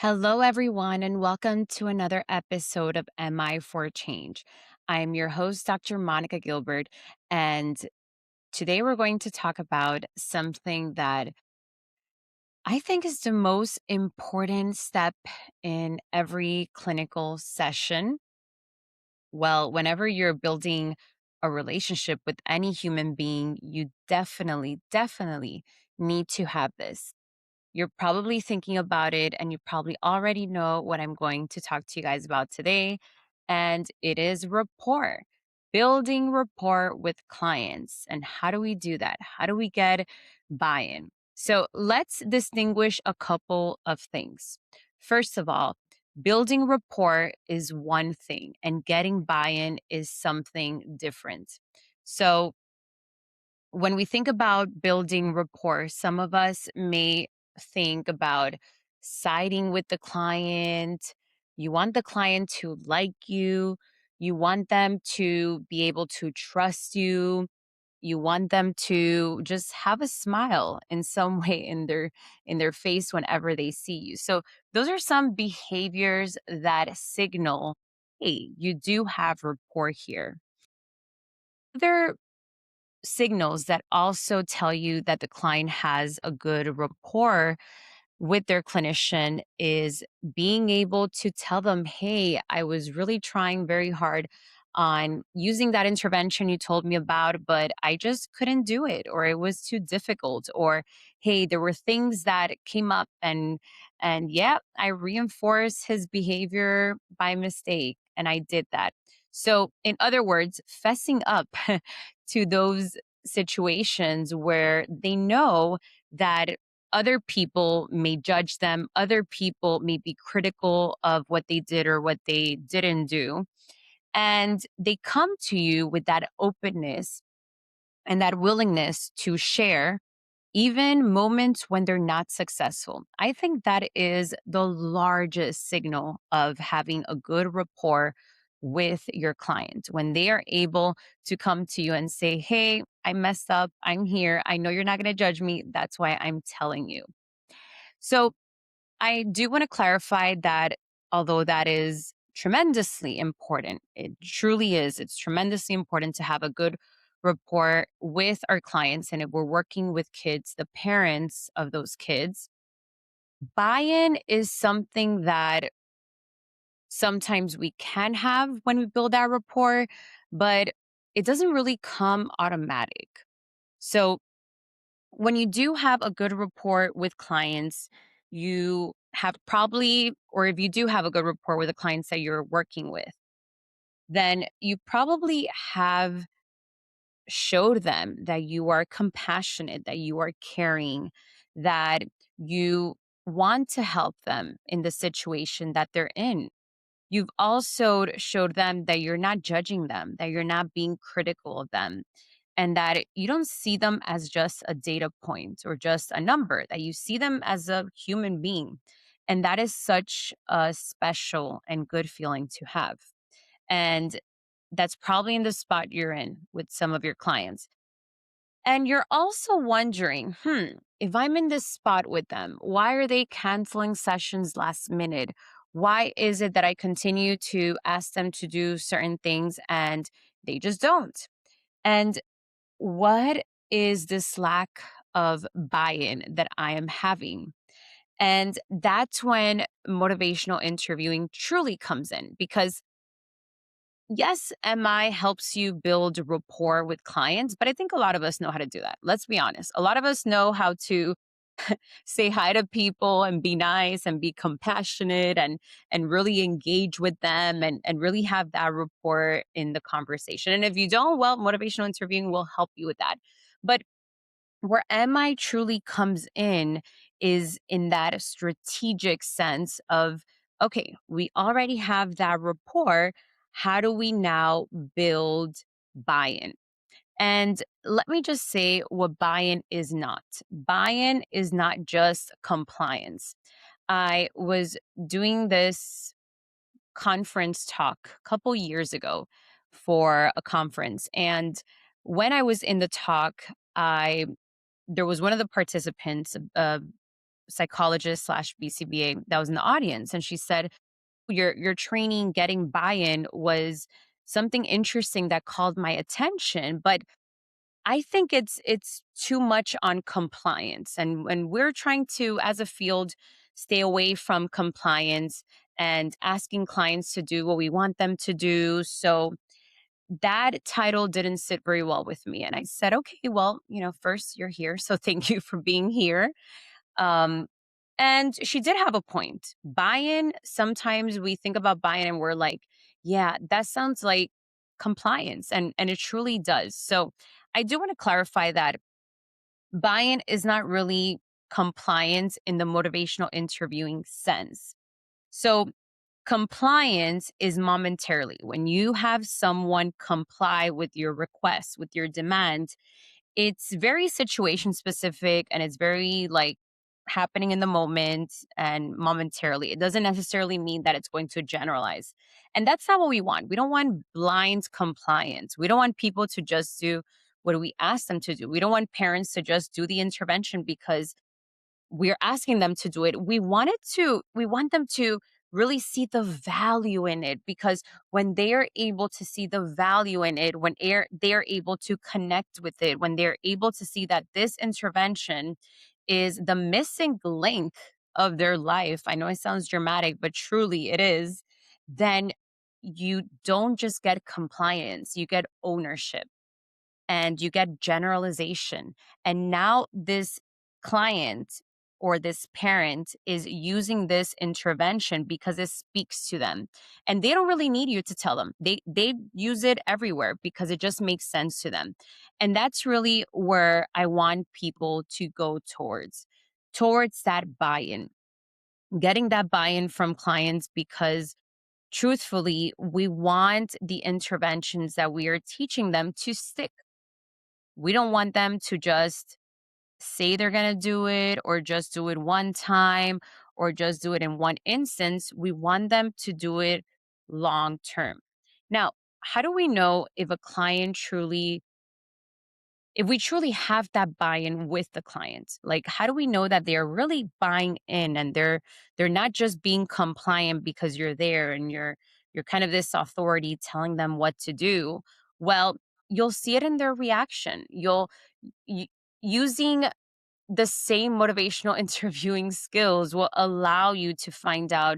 Hello, everyone, and welcome to another episode of MI for Change. I'm your host, Dr. Monica Gilbert, and today we're going to talk about something that I think is the most important step in every clinical session. Well, whenever you're building a relationship with any human being, you definitely need to have this. You're probably thinking about it and you probably already know what I'm going to talk to you guys about today. And it is rapport, building rapport with clients. And how do we do that? How do we get buy in? So let's distinguish a couple of things. First of all, building rapport is one thing, and getting buy in is something different. So when we think about building rapport, some of us may think about siding with the client. You want the client to like you. You want them to be able to trust you. You want them to just have a smile in some way in their face whenever they see you. So those are some behaviors that signal, hey, you do have rapport here. Other signals that also tell you that the client has a good rapport with their clinician is being able to tell them, hey, I was really trying very hard on using that intervention you told me about, but I just couldn't do it, or it was too difficult, or hey, there were things that came up and yeah, I reinforced his behavior by mistake and I did that. So in other words, fessing up to those situations where they know that other people may judge them, other people may be critical of what they did or what they didn't do. And they come to you with that openness and that willingness to share, even moments when they're not successful. I think that is the largest signal of having a good rapport with your client when they are able to come to you and say, hey, I messed up. I'm here. I know you're not going to judge me. That's why I'm telling you. So I do want to clarify that although that is tremendously important, it truly is, it's tremendously important to have a good rapport with our clients. And if we're working with kids, the parents of those kids, buy in is something that sometimes we can have when we build our rapport, but it doesn't really come automatic. So when you do have a good rapport with clients, you have probably, or if you do have a good rapport with the clients that you're working with, then you probably have showed them that you are compassionate, that you are caring, that you want to help them in the situation that they're in. You've also showed them that you're not judging them, that you're not being critical of them, and that you don't see them as just a data point or just a number, that you see them as a human being. And that is such a special and good feeling to have. And that's probably in the spot you're in with some of your clients. And you're also wondering, if I'm in this spot with them, why are they canceling sessions last minute? Why is it that I continue to ask them to do certain things and they just don't? And what is this lack of buy in that I am having? And that's when motivational interviewing truly comes in because yes, MI helps you build rapport with clients, but I think a lot of us know how to do that. Let's be honest. A lot of us know how to say hi to people and be nice and be compassionate and really engage with them and really have that rapport in the conversation. And if you don't, well, motivational interviewing will help you with that. But where MI truly comes in is in that strategic sense of, okay, we already have that rapport. How do we now build buy in? And let me just say what buy in is not. Buy in is not just compliance. I was doing this conference talk a couple years ago for a conference. And when I was in the talk, I there was one of the participants, psychologist slash BCBA that was in the audience, and she said, your training getting buy-in was something interesting that called my attention, but I think it's too much on compliance, and we're trying to, as a field, stay away from compliance and asking clients to do what we want them to do. So that title didn't sit very well with me, and I said, okay, well, first, you're here, so thank you for being here. um, and she did have a point. Buy-in, sometimes we think about buy-in and we're like, yeah, that sounds like compliance. And it truly does. So I do want to clarify that buy-in is not really compliance in the motivational interviewing sense. So compliance is momentarily when you have someone comply with your request, with your demand. It's very situation specific, and it's very like happening in the moment and momentarily. It doesn't necessarily mean that it's going to generalize. And that's not what we want. We don't want blind compliance. We don't want people to just do what we ask them to do. We don't want parents to just do the intervention because we're asking them to do it. We want them to really see the value in it, because when they are able to see the value in it, when they're able to connect with it, when they're able to see that this intervention is the missing link of their life. I know it sounds dramatic, but truly it is. Then you don't just get compliance, you get ownership and you get generalization. And now this client or this parent is using this intervention because it speaks to them. And they don't really need you to tell them. They use it everywhere because it just makes sense to them. And that's really where I want people to go towards that buy-in. Getting that buy-in from clients, because truthfully, we want the interventions that we are teaching them to stick. We don't want them to just say they're going to do it, or just do it one time, or just do it in one instance. We want them to do it long term. Now, how do we know if we truly have that buy-in with the client? Like, how do we know that they're really buying in and they're not just being compliant because you're there and you're kind of this authority telling them what to do? Well, you'll see it in their reaction. Y- Using the same motivational interviewing skills will allow you to find out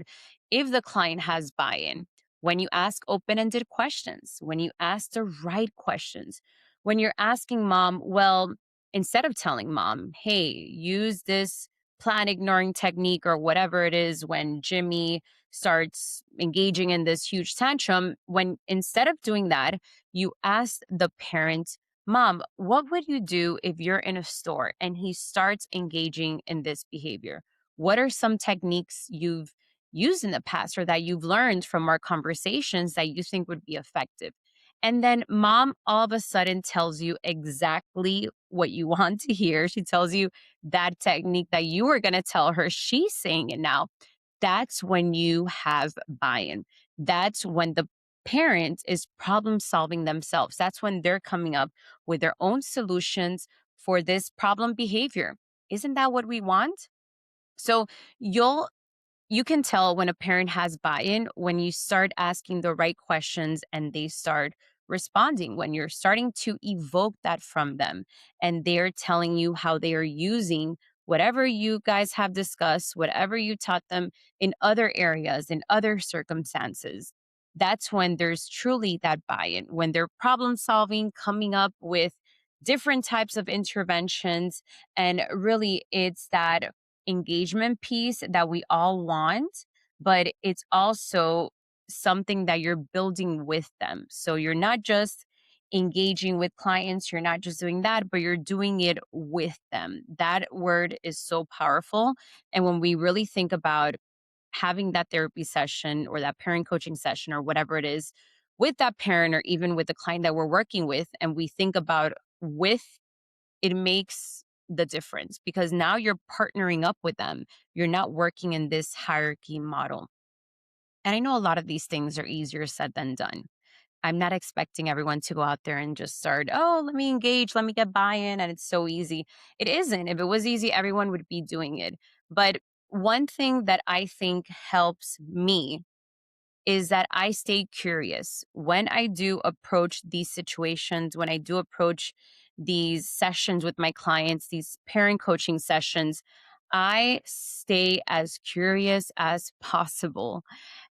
if the client has buy in. When you ask open ended questions, when you ask the right questions, when you're asking mom, well, instead of telling mom, hey, use this plan ignoring technique or whatever it is when Jimmy starts engaging in this huge tantrum, when instead of doing that, you ask the parent, Mom, what would you do if you're in a store and he starts engaging in this behavior? What are some techniques you've used in the past or that you've learned from our conversations that you think would be effective? And then mom all of a sudden tells you exactly what you want to hear. She tells you that technique that you were going to tell her. She's saying it now. That's when you have buy in. That's when the parent is problem solving themselves. That's when they're coming up with their own solutions for this problem behavior. Isn't that what we want? So you'll you can tell when a parent has buy-in when you start asking the right questions and they start responding, when you're starting to evoke that from them and they're telling you how they are using whatever you guys have discussed, whatever you taught them in other areas, in other circumstances. That's when there's truly that buy-in, when they're problem solving, coming up with different types of interventions. And really, it's that engagement piece that we all want, but it's also something that you're building with them. So you're not just engaging with clients, you're not just doing that, but you're doing it with them. That word is so powerful. And when we really think about having that therapy session or that parent coaching session or whatever it is with that parent or even with the client that we're working with, and we think about with, it makes the difference because now you're partnering up with them. You're not working in this hierarchy model. And I know a lot of these things are easier said than done. I'm not expecting everyone to go out there and just start, oh, let me engage, let me get buy in, and it's so easy. It isn't. If it was easy, everyone would be doing it. But one thing that I think helps me is that I stay curious. When I do approach these situations, when I do approach these sessions with my clients, these parent coaching sessions, I stay as curious as possible.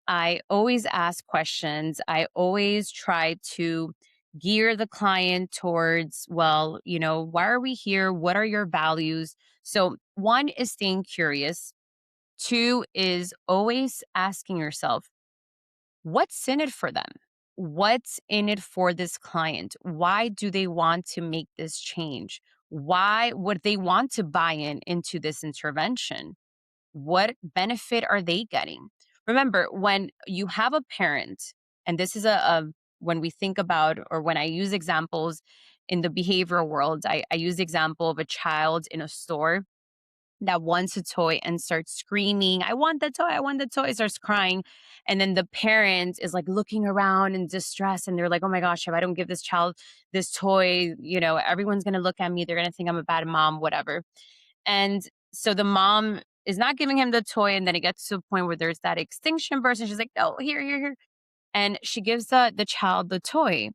I always ask questions. I always try to gear the client towards, well, why are we here? What are your values? So, one is staying curious. Two is always asking yourself, what's in it for them? What's in it for this client? Why do they want to make this change? Why would they want to buy into this intervention? What benefit are they getting? Remember, when you have a parent, and this is when we think about, or when I use examples in the behavioral world, I use the example of a child in a store that wants a toy and starts screaming, I want the toy, I want the toy, starts crying. And then the parent is like looking around in distress and they're like, oh my gosh, if I don't give this child this toy, everyone's going to look at me. They're going to think I'm a bad mom, whatever. And so the mom is not giving him the toy. And then it gets to a point where there's that extinction burst. And she's like, no, here, here, here. And she gives the child the toy.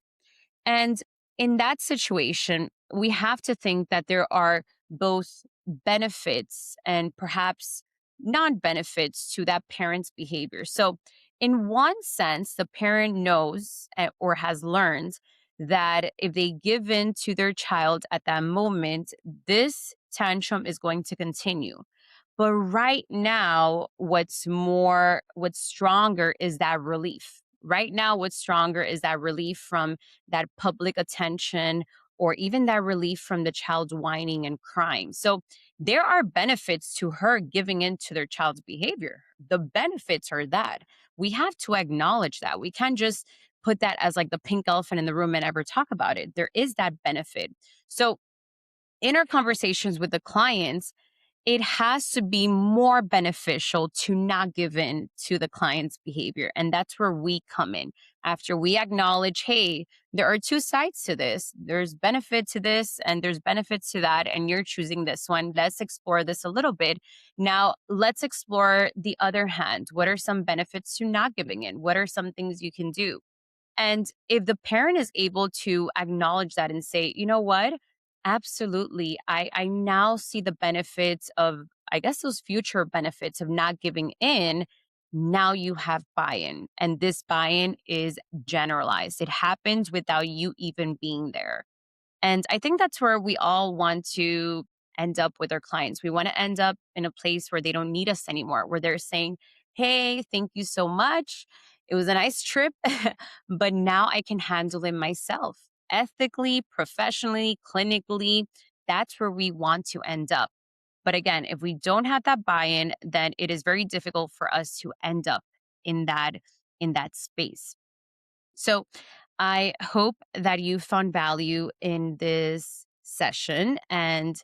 And in that situation, we have to think that there are both benefits and perhaps non benefits to that parent's behavior. So, in one sense, the parent knows or has learned that if they give in to their child at that moment, this tantrum is going to continue. But right now, what's stronger is that relief. Right now, what's stronger is that relief from that public attention or even that relief from the child's whining and crying. So there are benefits to her giving in to their child's behavior. The benefits are that we have to acknowledge that. We can't just put that as like the pink elephant in the room and ever talk about it. There is that benefit. So in our conversations with the clients, it has to be more beneficial to not give in to the client's behavior. And that's where we come in. After we acknowledge, hey, there are two sides to this. There's benefit to this and there's benefits to that. And you're choosing this one. Let's explore this a little bit. Now, let's explore the other hand. What are some benefits to not giving in? What are some things you can do? And if the parent is able to acknowledge that and say, you know what? Absolutely. I now see the benefits of, I guess, those future benefits of not giving in. Now you have buy in, and this buy in is generalized. It happens without you even being there. And I think that's where we all want to end up with our clients. We want to end up in a place where they don't need us anymore, where they're saying, hey, thank you so much. It was a nice trip, but now I can handle it myself ethically, professionally, clinically. That's where we want to end up. But again, if we don't have that buy-in, then it is very difficult for us to end up in that space. So I hope that you found value in this session. And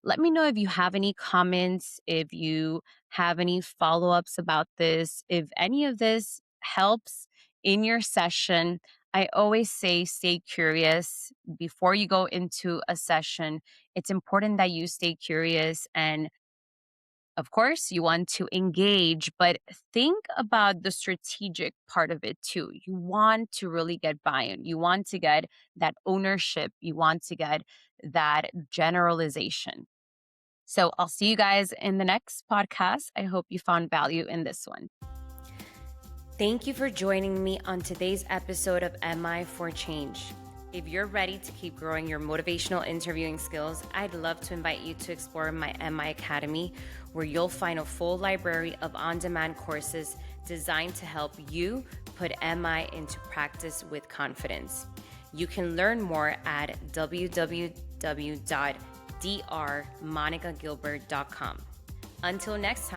let me know if you have any comments, if you have any follow ups about this, if any of this helps in your session. I always say stay curious before you go into a session. It's important that you stay curious and of course, you want to engage, but think about the strategic part of it too. You want to really get buy in. You want to get that ownership. You want to get that generalization. So I'll see you guys in the next podcast. I hope you found value in this one. Thank you for joining me on today's episode of MI for Change. If you're ready to keep growing your motivational interviewing skills, I'd love to invite you to explore my MI Academy, where you'll find a full library of on-demand courses designed to help you put MI into practice with confidence. You can learn more at www.drmonicagilbert.com. Until next time.